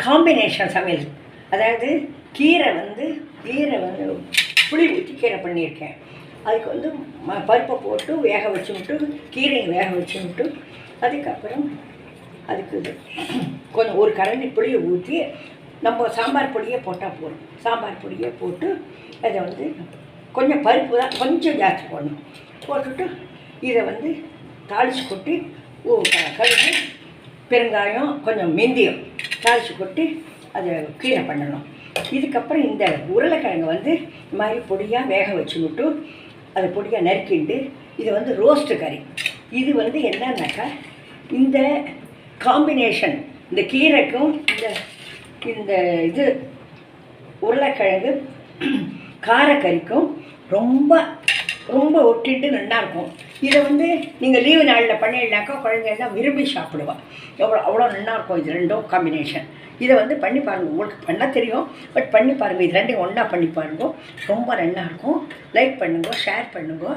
Combination சமையல். அதாவது கீரை வந்து புளி ஊற்றி கீரை பண்ணியிருக்கேன். அதுக்கு வந்து பருப்பை போட்டு வேக வச்சு விட்டு கீரையை வேக வச்சு விட்டு அதுக்கப்புறம் அதுக்கு கொஞ்சம் ஒரு கரண்டி புளியை ஊற்றி நம்ம சாம்பார் பொடியே போட்டால் போதும். சாம்பார் பொடியே போட்டு அதை வந்து கொஞ்சம் பருப்பு தான் கொஞ்சம் ஜாஸ்தி போடணும். போட்டுட்டு இதை வந்து தாளித்து கொட்டி கடுகு பெருங்காயம் கொஞ்சம் மெந்தியம் தாளித்து கொட்டி அதை கீரை பண்ணணும். இதுக்கப்புறம் இந்த உருளைக்கிழங்கு வந்து இந்த மாதிரி பொடியாக வேக வச்சு விட்டு அதை பொடியாக நறுக்கிட்டு இது வந்து ரோஸ்ட்டு கறி. இது வந்து என்னன்னாக்கா இந்த காம்பினேஷன் இந்த கீரைக்கும் இந்த இது உருளைக்கிழங்கு காரக்கறிக்கும் ரொம்ப ரொம்ப ஒட்டிட்டு நல்லாயிருக்கும். இதை வந்து நீங்கள் லீவு நாளில் பண்ணிடனாக்கா குழந்தைங்கள்லாம் விரும்பி சாப்பிடுவாள். அவ்வளோ நல்லாயிருக்கும் இது ரெண்டும் காம்பினேஷன். இதை வந்து பண்ணி பாருங்கள். உங்களுக்கு பண்ண தெரியும், பட் பண்ணி பாருங்கள். இது ரெண்டையும் ஒன்றா பண்ணி பாருங்கள். ரொம்ப நல்லாயிருக்கும். லைக் பண்ணுங்க, ஷேர் பண்ணுங்க.